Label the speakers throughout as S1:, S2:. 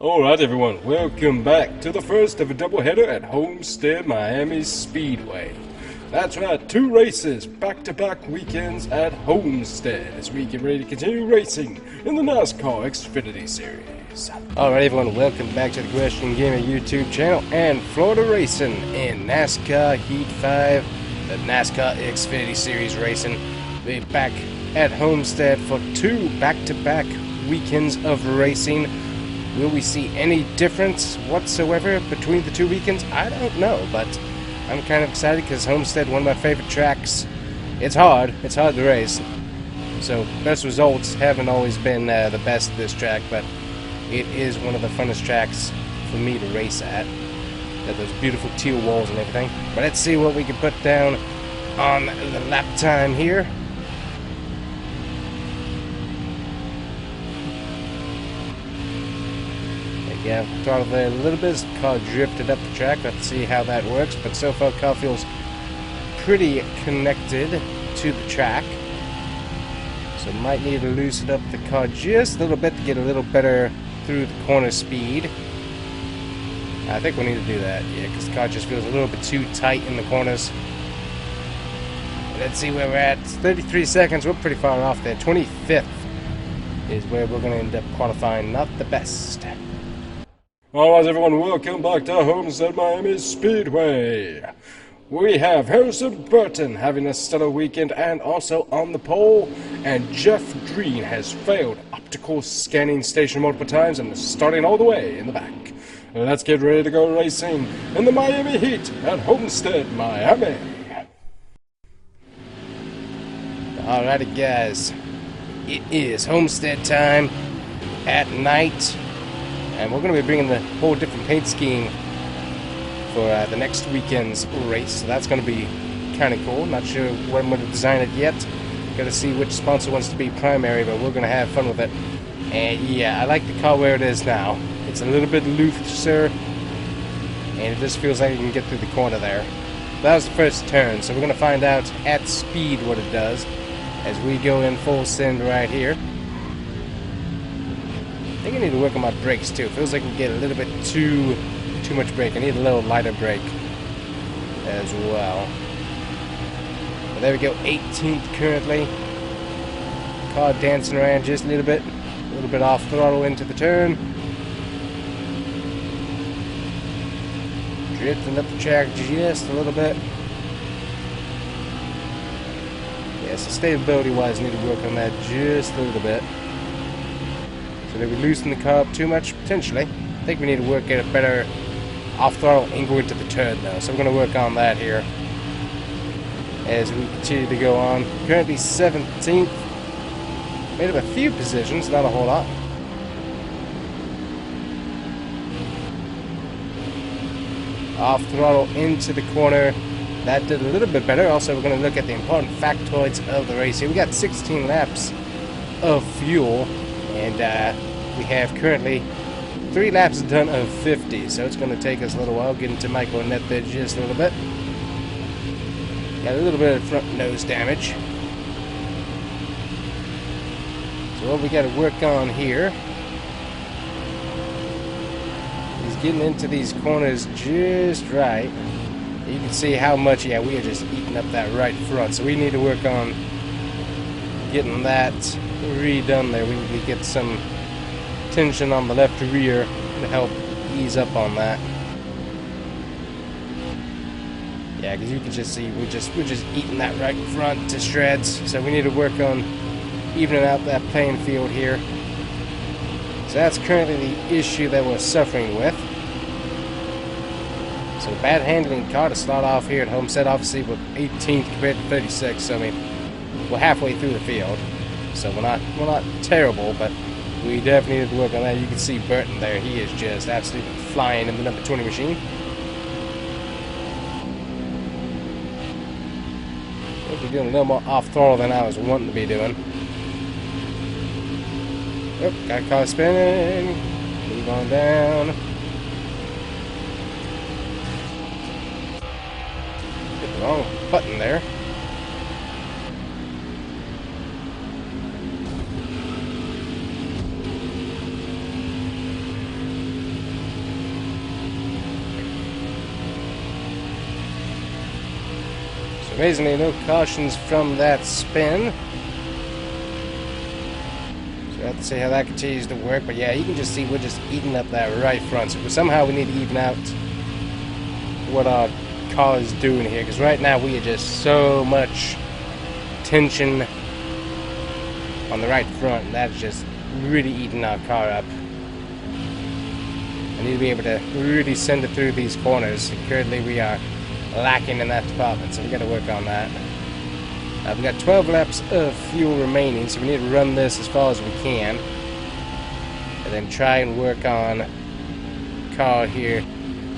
S1: Alright everyone, welcome back to the first of a doubleheader at Homestead Miami Speedway. That's right, 2 races, back-to-back weekends at Homestead as we get ready to continue racing in the NASCAR Xfinity Series. Alright everyone, welcome back to the TheCombustionGamer YouTube channel and Florida Racing in NASCAR Heat 5, the NASCAR Xfinity Series racing. We're back at Homestead for 2 back-to-back weekends of racing. Will we see any difference whatsoever between the 2 weekends? I don't know, but I'm kind of excited because Homestead, one of my favorite tracks. It's hard to race. So best results haven't always been the best at this track, but it is one of the funnest tracks for me to race at. Got those beautiful teal walls and everything. But let's see what we can put down on the lap time here. Yeah, throttled there a little bit as the car drifted up the track. Let's see how that works. But so far, car feels pretty connected to the track. So might need to loosen up the car just a little bit to get a little better through the corner speed. I think we need to do that, yeah, because the car just feels a little bit too tight in the corners. Let's see where we're at. 33 seconds. We're pretty far off there. 25th is where we're going to end up qualifying. Not the best. Alright everyone, welcome back to Homestead Miami Speedway. We have Harrison Burton having a stellar weekend and also on the pole, and Jeff Green has failed optical scanning station multiple times and is starting all the way in the back. Let's get ready to go racing in the Miami Heat at Homestead, Miami. Alrighty guys, it is Homestead time at night. And we're going to be bringing the whole different paint scheme for the next weekend's race. So that's going to be kind of cool. Not sure when I'm going to design it yet. Got to see which sponsor wants to be primary, but we're going to have fun with it. And yeah, I like the car where it is now. It's a little bit looser, and it just feels like you can get through the corner there. That was the first turn, so we're going to find out at speed what it does as we go in full send right here. I think I need to work on my brakes too. Feels like we get a little bit too much brake. I need a little lighter brake as well. But there we go, 18th currently. Car dancing around just a little bit off throttle into the turn. Drifting up the track just a little bit. Yeah, sustainability wise, need to work on that just a little bit. So did we loosen the car up too much? Potentially. I think we need to work at a better off-throttle angle into the turn though. So we're going to work on that here as we continue to go on. Currently 17th. Made up a few positions, not a whole lot. Off-throttle into the corner. That did a little bit better. Also, we're going to look at the important factoids of the race here. We got 16 laps of fuel. And we have currently 3 laps done of 50, so it's going to take us a little while getting to Michael and net there just a little bit. Got a little bit of front nose damage. So what we got to work on here is getting into these corners just right. You can see how much, yeah, we are just eating up that right front, so we need to work on getting that redone there. We need to get some tension on the left rear to help ease up on that. Yeah, because you can just see we're just eating that right front to shreds. So we need to work on evening out that playing field here. So that's currently the issue that we're suffering with. So bad handling car to start off here at Homestead, obviously with 18th compared to 36. So I mean, we're halfway through the field. So we're not terrible, but we definitely need to work on that. You can see Burton there. He is just absolutely flying in the number 20 machine. I think we're doing a little more off throttle than I was wanting to be doing. Yep, got car spinning. Move on down. Hit the wrong button there. Amazingly, no cautions from that spin. So we'll have to see how that continues to work. But yeah, you can just see we're just eating up that right front. So somehow we need to even out what our car is doing here. Because right now we are just so much tension on the right front. And that's just really eating our car up. I need to be able to really send it through these corners. Currently we are lacking in that department, so we got to work on that. We've got 12 laps of fuel remaining, so we need to run this as far as we can. And then try and work on car here.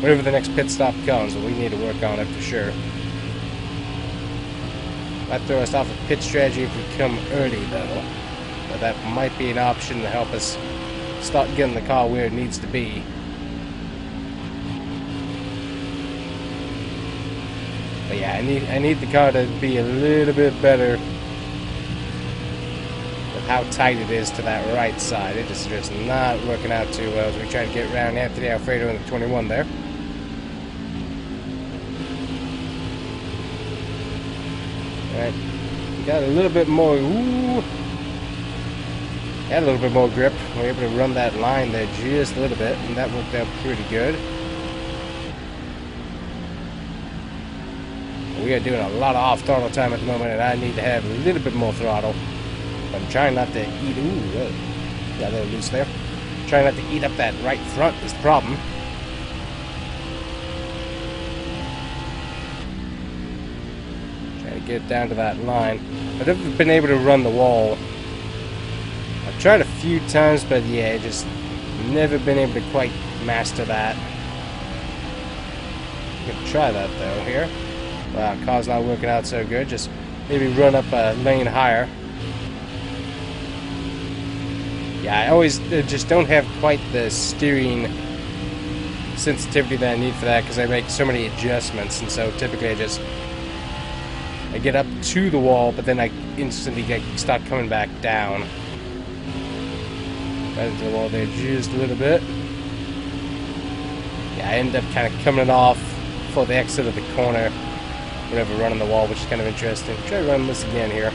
S1: Whenever the next pit stop comes, we need to work on it for sure. Might throw us off a pit strategy if we come early though. But that might be an option to help us start getting the car where it needs to be. But yeah, I need the car to be a little bit better with how tight it is to that right side. It just not working out too well as we try to get around Anthony Alfredo in the 21 there. Alright, got a little bit more, had a little bit more grip. We were able to run that line there just a little bit, and that worked out pretty good. We are doing a lot of off-throttle time at the moment, and I need to have a little bit more throttle. I'm trying not to eat... got a little loose there. Trying not to eat up that right front is the problem. Trying to get down to that line. I've never been able to run the wall. I've tried a few times, but yeah, just never been able to quite master that. I'm gonna try that though here. Wow, car's not working out so good. Just maybe run up a lane higher. Yeah, I always just don't have quite the steering sensitivity that I need for that because I make so many adjustments, and so typically I get up to the wall, but then I instantly start coming back down. Right into the wall there just a little bit. Yeah, I end up kind of coming off for the exit of the corner. Whatever, running the wall, which is kind of interesting. Try running this again here.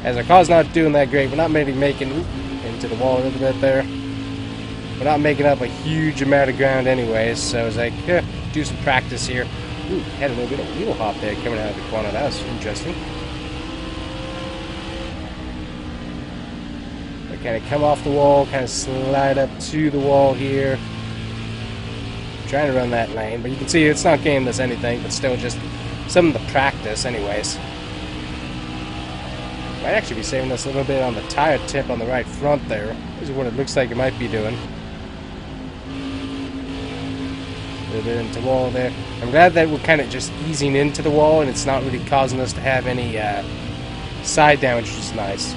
S1: As our car's not doing that great, we're not maybe making into the wall a little bit there. We're not making up a huge amount of ground anyways, so I was like, do some practice here. Ooh, had a little bit of wheel hop there coming out of the corner. That was interesting. I kind of come off the wall, kind of slide up to the wall here. Trying to run that lane, but you can see it's not gaining us anything, but still just some of the practice anyways. Might actually be saving us a little bit on the tire tip on the right front there. This is what it looks like it might be doing. A little bit into the wall there. I'm glad that we're kind of just easing into the wall and it's not really causing us to have any side damage, which is nice.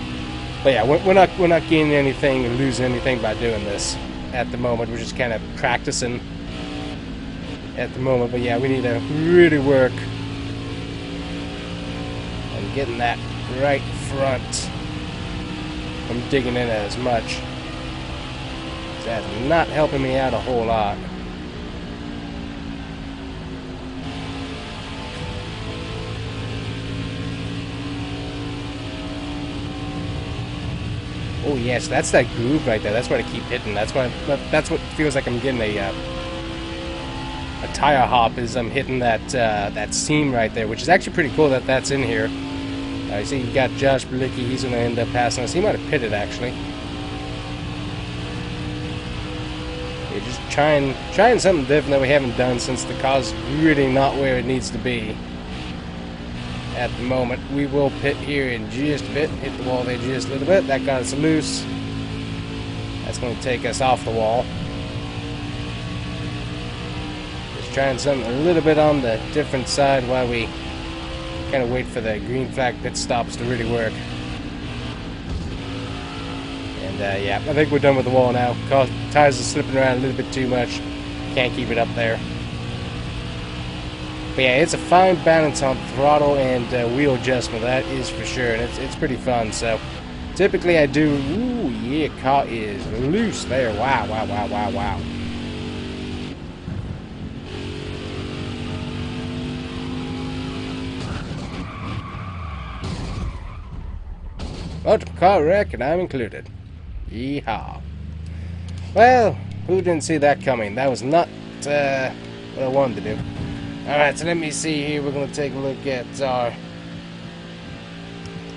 S1: But yeah, we're not gaining anything or losing anything by doing this at the moment. We're just kind of practicing at the moment, but yeah, we need to really work on getting that right front from digging in as much. That's not helping me out a whole lot. Oh yes, that's that groove right there. That's what I keep hitting. That's what feels like I'm getting a tire hop is I'm hitting that that seam right there, which is actually pretty cool that that's in here. I see you got Josh Balicki. He's going to end up passing us. He might have pitted actually. We're just trying something different that we haven't done since the car's really not where it needs to be at the moment. We will pit here in just a bit. Hit the wall there just a little bit. That got us loose. That's going to take us off the wall. Trying something a little bit on the different side while we kind of wait for the green flag pit stops to really work. And yeah, I think we're done with the wall now. Tires are slipping around a little bit too much. Can't keep it up there. But yeah, it's a fine balance on throttle and wheel adjustment, that is for sure, and it's pretty fun. So typically I do, ooh yeah, car is loose there. Wow, wow, wow, wow, wow. Multiple car wreck, and I'm included. Yeehaw. Well, who didn't see that coming? That was not what I wanted to do. Alright, so let me see here. We're going to take a look at our...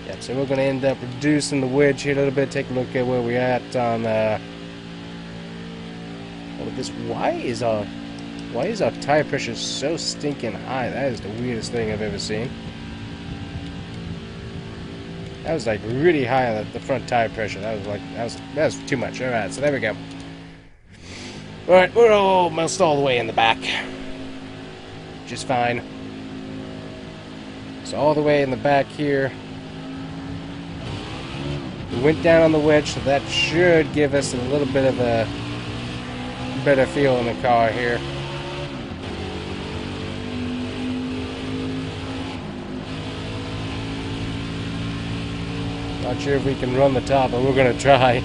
S1: Yep, so we're going to end up reducing the wedge here a little bit. Take a look at where we're at on... Why is our tire pressure so stinking high? That is the weirdest thing I've ever seen. That was like really high on the front tire pressure. That was too much. Alright, so there we go. Alright, we're almost all the way in the back. Just fine. So all the way in the back here. We went down on the wedge, so that should give us a little bit of a better feel in the car here. Not sure if we can run the top, but we're going to try.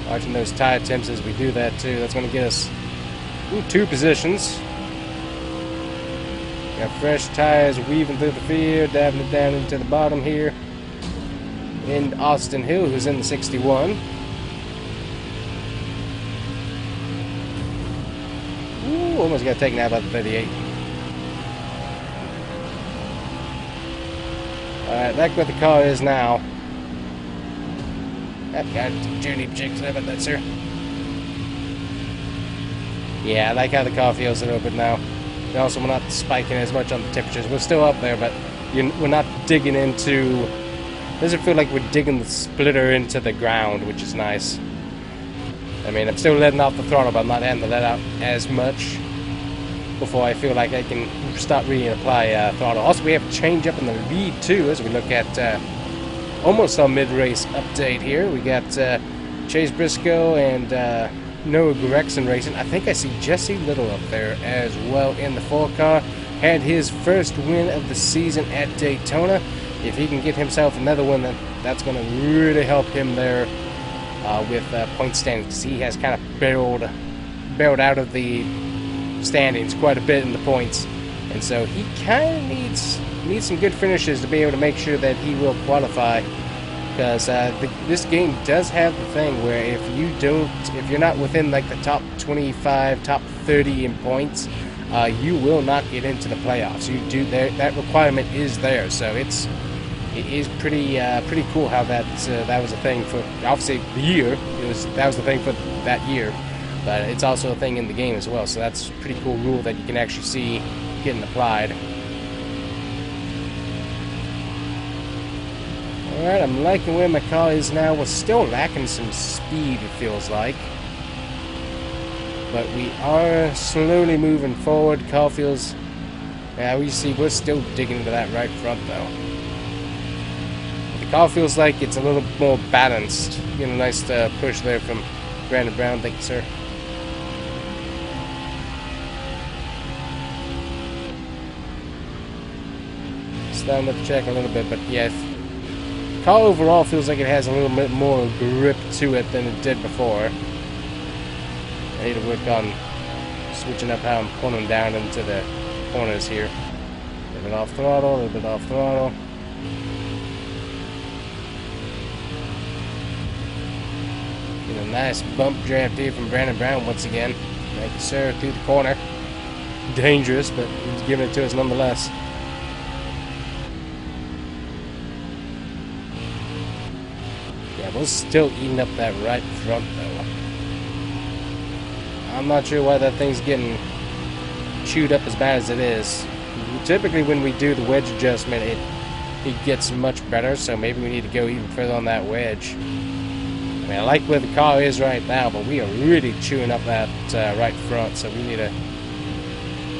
S1: Watching those tire temps as we do that too. That's going to get us 2 positions. Got fresh tires weaving through the field, diving it down into the bottom here. In Austin Hill, who's in the 61. Ooh, almost got taken out by the 38. Alright, back where the car is now. I've got journey objectives. How about that, sir? Yeah, I like how the car feels a little bit now. And also, we're not spiking as much on the temperatures. We're still up there, but we're not digging into... Doesn't feel like we're digging the splitter into the ground, which is nice. I mean, I'm still letting off the throttle, but I'm not having to let out as much before I feel like I can start really apply throttle. Also, we have a change up in the lead too, as we look at almost our mid-race update here. We got Chase Briscoe and Noah Gregson racing. I think I see Jesse Little up there as well in the 4-car. Had his first win of the season at Daytona. If he can get himself another one, then that's going to really help him there with point standings, because he has kind of barreled out of the standings quite a bit in the points, and so he kind of needs some good finishes to be able to make sure that he will qualify, because this game does have the thing where if you're not within like the top 25, top 30 in points, you will not get into the playoffs. That requirement is there, so it is pretty cool how that was a thing for obviously the year. That was the thing for that year, but it's also a thing in the game as well. So that's a pretty cool rule that you can actually see getting applied. All right, I'm liking where my car is now. We're still lacking some speed, it feels like, but we are slowly moving forward. Car feels. Yeah, we see we're still digging into that right front though. Car feels like it's a little more balanced. Getting a nice push there from Brandon Brown. Thank you, sir. Starting to check a little bit, but yeah, car overall feels like it has a little bit more grip to it than it did before. I need to work on switching up how I'm pulling down into the corners here. A little bit off throttle, a little bit off throttle. A nice bump draft here from Brandon Brown once again. Thank you, sir, through the corner. Dangerous, but he's giving it to us nonetheless. Yeah, we're still eating up that right front, though. I'm not sure why that thing's getting chewed up as bad as it is. Typically, when we do the wedge adjustment, it gets much better, so maybe we need to go even further on that wedge. I mean, I like where the car is right now, but we are really chewing up that right front, so we need to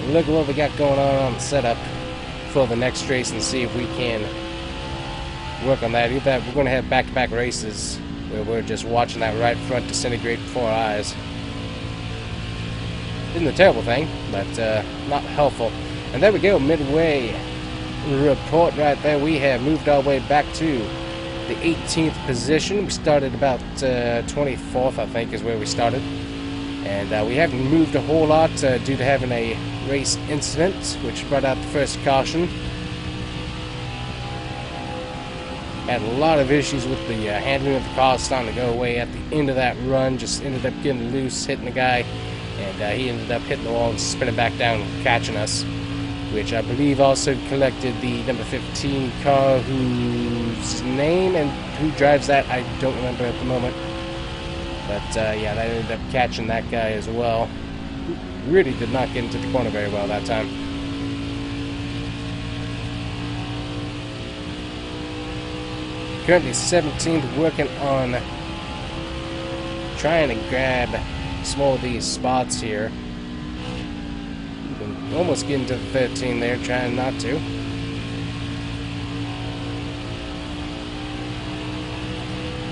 S1: look at what we got going on the setup for the next race and see if we can work on that. We're going to have back-to-back races where we're just watching that right front disintegrate before our eyes. Isn't a terrible thing, but not helpful. And there we go, midway report right there. We have moved our way back to the 18th position. We started about 24th, I think, is where we started. And we haven't moved a whole lot due to having a race incident, which brought out the first caution. Had a lot of issues with the handling of the car, starting to go away at the end of that run. Just ended up getting loose, hitting the guy, and he ended up hitting the wall and spinning back down and catching us, which I believe also collected the number 15 car, whose name and who drives that I don't remember at the moment. But yeah, that ended up catching that guy as well. Really did not get into the corner very well that time. Currently 17th, working on trying to grab some more of these spots here. Almost getting to the 13 there, trying not to.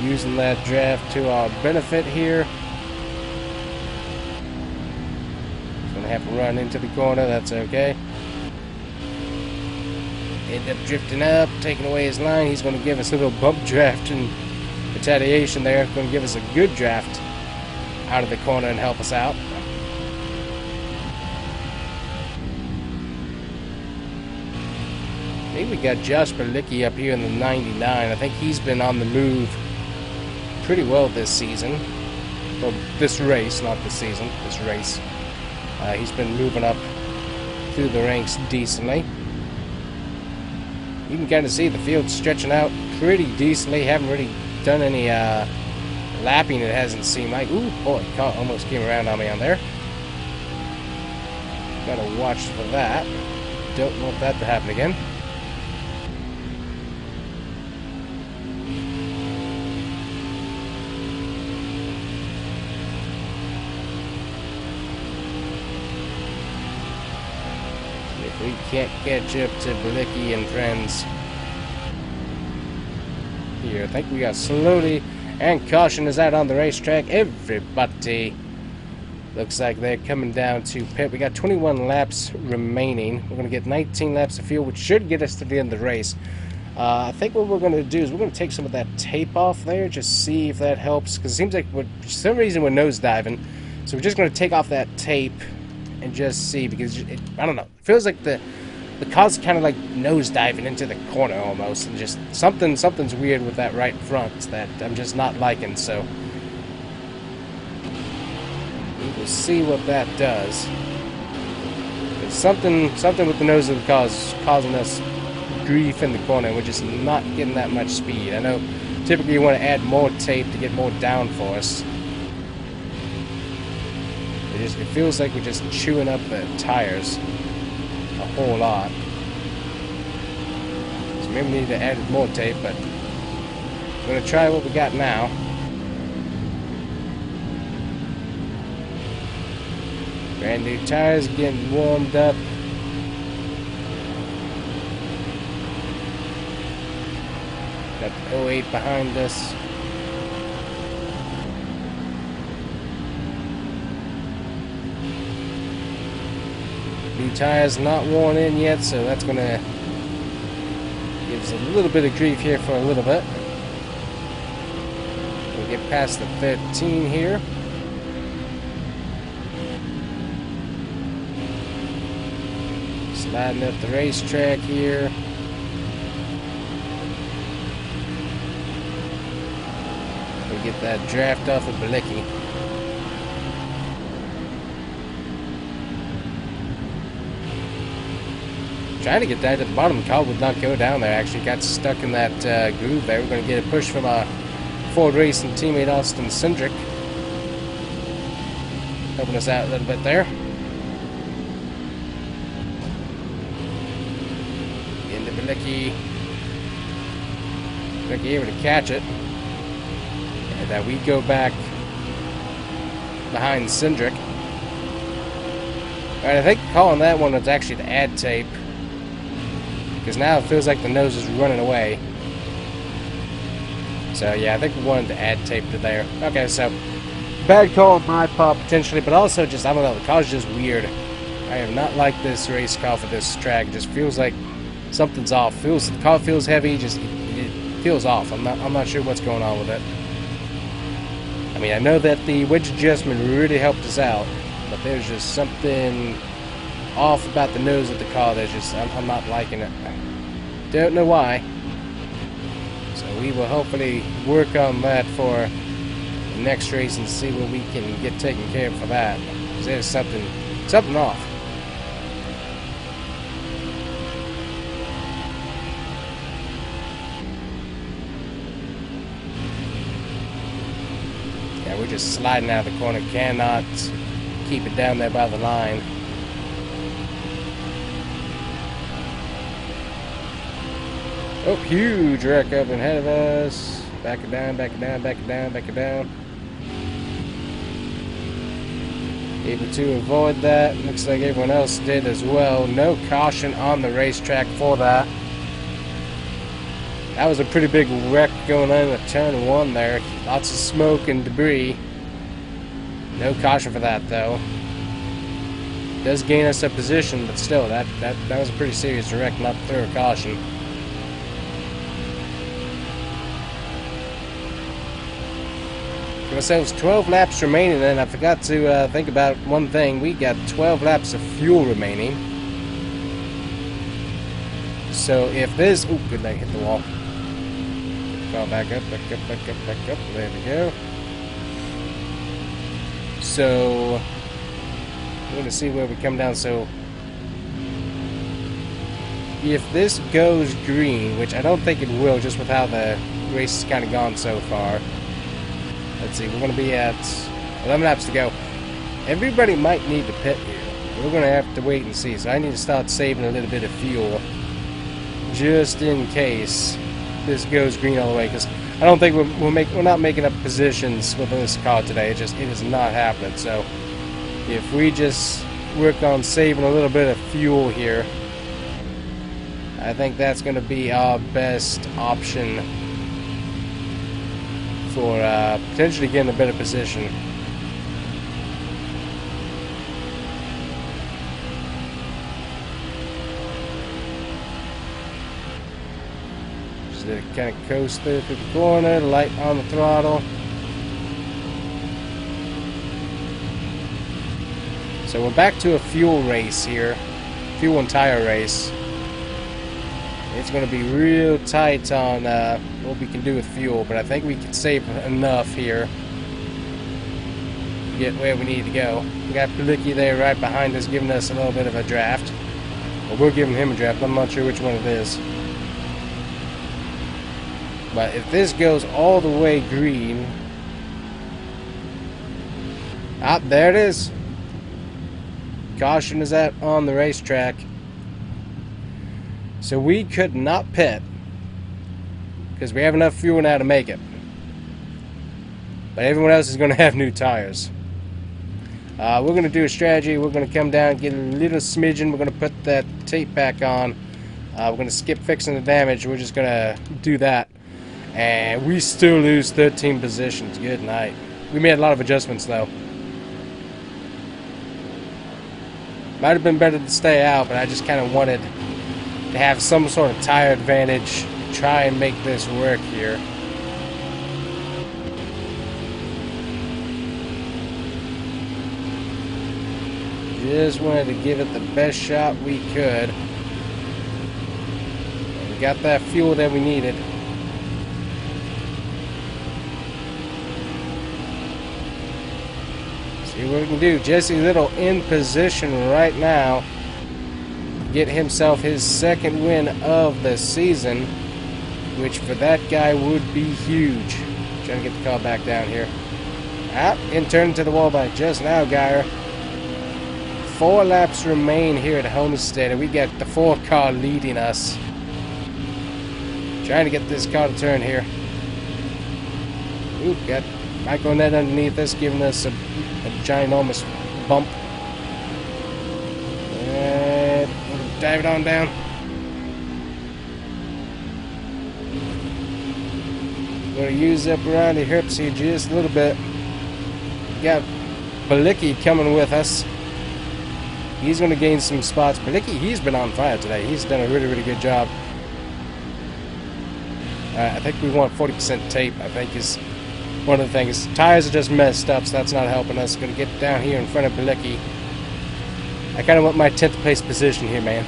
S1: Using that draft to our benefit here. Gonna have to run into the corner, that's okay. End up drifting up, taking away his line. He's going to give us a little bump draft in retaliation there. Going to give us a good draft out of the corner and help us out. I think we got Josh Berlicki up here in the 99. I think he's been on the move pretty well this season. Well, this race, not this season, this race. He's been moving up through the ranks decently. You can kind of see the field stretching out pretty decently. Haven't really done any lapping, it hasn't seemed like. Ooh, boy, car almost came around on me on there. Gotta watch for that. Don't want that to happen again. We can't catch up to Berlicki and friends here. I think we got slowly, and caution is out on the racetrack. Everybody looks like they're coming down to pit. We got 21 laps remaining. We're going to get 19 laps of fuel, which should get us to the end of the race. I think what we're going to do is we're going to take some of that tape off there, just see if that helps, because it seems like for some reason we're nosediving. So we're just going to take off that tape and just see, because I don't know, it feels like the car's kind of like nosediving into the corner almost, and just something's weird with that right front that I'm just not liking. So we'll see what that does. It's something with the nose of the car is causing us grief in the corner, and we're just not getting that much speed. I know typically you want to add more tape to get more downforce. It feels like we're just chewing up the tires a whole lot. So maybe we need to add more tape, but I'm going to try what we got now. Brand new tires getting warmed up. Got the 08 behind us. New tires not worn in yet, so that's going to give us a little bit of grief here for a little bit. We'll get past the 13 here. Sliding up the racetrack here. We'll get that draft off of Berlicki. Trying to get that at the bottom. The car would not go down there. Actually got stuck in that groove there. We're going to get a push from our Ford Racing teammate Austin Cindric, helping us out a little bit there. Into Berlicki. Berlicki able to catch it. And we go back behind Cindric. Alright, I think calling that one was actually to add tape, because now it feels like the nose is running away. So yeah, I think we wanted to add tape to there. Okay, so bad call on my part potentially, but also just, I don't know, the car's just weird. I have not liked this race car for this track. It just feels like something's off. The car feels heavy, just it feels off. I'm not sure what's going on with it. I mean, I know that the wedge adjustment really helped us out, but there's just something off about the nose of the car that's just, I'm not liking it. Don't know why. So we will hopefully work on that for the next race and see what we can get taken care of for that. Because there's something off. Yeah, we're just sliding out of the corner. Cannot keep it down there by the line. Oh, huge wreck up ahead of us. Back it down, back it down, back it down, back it down. Able to avoid that. Looks like everyone else did as well. No caution on the racetrack for that. That was a pretty big wreck going on at turn 1 there. Lots of smoke and debris. No caution for that though. Does gain us a position, but still, that was a pretty serious wreck, not through a caution. Give ourselves 12 laps remaining, and I forgot to think about one thing. We got 12 laps of fuel remaining. So if this... Oh, good leg, hit the wall. Go back up, back up, back up, back up. There we go. So we're going to see where we come down. So if this goes green, which I don't think it will, just with how the race has kind of gone so far. Let's see, we're going to be at 11 laps to go. Everybody might need to pit here. We're going to have to wait and see. So I need to start saving a little bit of fuel just in case this goes green all the way. Because I don't think we're not making up positions with this car today. It is not happening. So if we just work on saving a little bit of fuel here, I think that's going to be our best option for potentially getting a better position. Just to kind of coast through the corner, light on the throttle. So we're back to a fuel race here, fuel and tire race. It's going to be real tight on what we can do with fuel, but I think we can save enough here to get where we need to go. We got Palicki there right behind us giving us a little bit of a draft. Well, we're giving him a draft. I'm not sure which one it is. But if this goes all the way green... Ah, there it is. Caution is out on the racetrack. So we could not pit because we have enough fuel now to make it. But everyone else is going to have new tires. We're going to do a strategy. We're going to come down, get a little smidgen. We're going to put that tape back on. We're going to skip fixing the damage. We're just going to do that. And we still lose 13 positions. Good night. We made a lot of adjustments though. Might have been better to stay out, but I just kind of wanted to have some sort of tire advantage, try and make this work here. Just wanted to give it the best shot we could. And we got that fuel that we needed. See what we can do. Jesse Little in position right now. Get himself his second win of the season, which for that guy would be huge. Trying to get the car back down here. And turn into the wall by just now, Geyer. 4 laps remain here at Homestead, and we got the 4 car leading us. Trying to get this car to turn here. Ooh, got Michael Net underneath us, giving us a ginormous bump. Dive it on down. Gonna use up around the hips here just a little bit. Got Palicki coming with us. He's gonna gain some spots. Palicki, he's been on fire today. He's done a really, really good job. I think we want 40% tape, I think is one of the things. Tires are just messed up, so that's not helping us. Gonna get down here in front of Palicki. I kind of want my 10th place position here, man.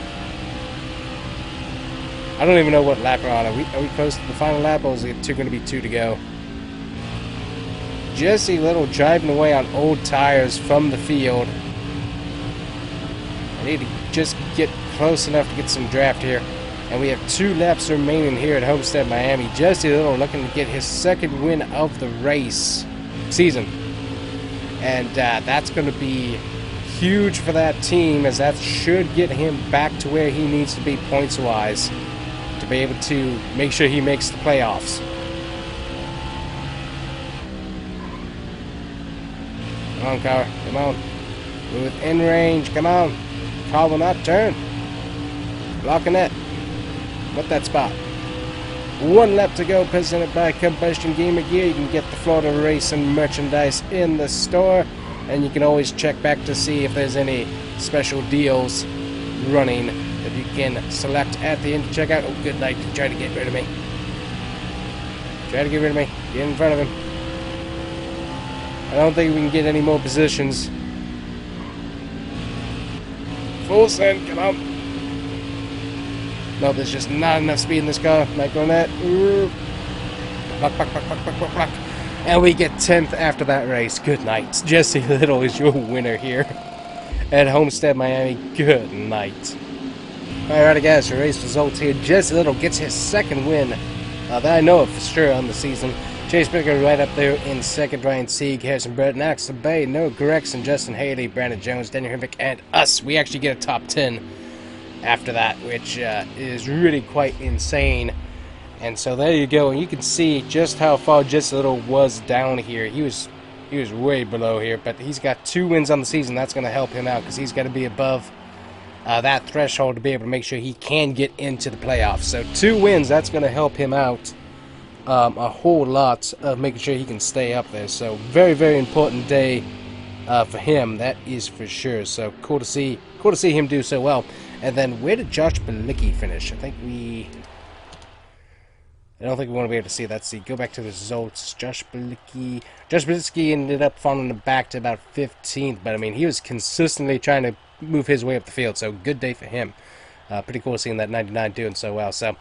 S1: I don't even know what lap we're on. Are we close to the final lap, or is it going to be 2 to go? Jesse Little driving away on old tires from the field. I need to just get close enough to get some draft here. And we have 2 laps remaining here at Homestead, Miami. Jesse Little looking to get his 2nd win of the race season. And that's going to be huge for that team, as that should get him back to where he needs to be points-wise to be able to make sure he makes the playoffs. Come on, car. Come on. We're within range. Come on. Car will not turn. Blocking it. What that spot? 1 lap to go, presented by Combustion Gamer Gear. You can get the Florida Racing merchandise in the store, and you can always check back to see if there's any special deals running that you can select at the end to check out. Oh, good night. Try to get rid of me. Try to get rid of me. Get in front of him. I don't think we can get any more positions. Full send. Come on. No, there's just not enough speed in this car. Might go on that. Block, block, block, block, block, block, block. And we get 10th after that race. Good night. Jesse Little is your winner here at Homestead, Miami. Good night. Alright, guys, for race results here. Jesse Little gets his 2nd win that I know of for sure on the season. Chase Bigger right up there in 2nd. Ryan Sieg, Harrison Burton, Axel Bay, Noah Gregson, Justin Haley, Brandon Jones, Daniel Himmick, and us. We actually get a top 10 after that, which is really quite insane. And so there you go, and you can see just how far Jesse Little was down here. He was way below here, but he's got 2 wins on the season. That's going to help him out, because he's got to be above that threshold to be able to make sure he can get into the playoffs. So 2 wins, that's going to help him out a whole lot of making sure he can stay up there. So very, very important day for him, that is for sure. So cool to see him do so well. And then where did Josh Balicki finish? I don't think we want to be able to see that. See, go back to the results. Josh Balicki ended up falling back to about 15th, but I mean, he was consistently trying to move his way up the field, so good day for him. Pretty cool seeing that 99 doing so well. So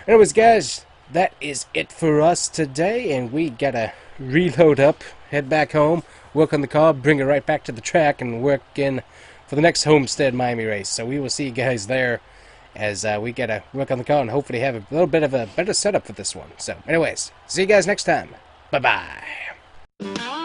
S1: anyways, guys, that is it for us today, and we gotta reload up, head back home, work on the car, bring it right back to the track, and work in for the next Homestead Miami race. So we will see you guys there, as we gotta work on the car and hopefully have a little bit of a better setup for this one. So anyways, see you guys next time. Bye bye.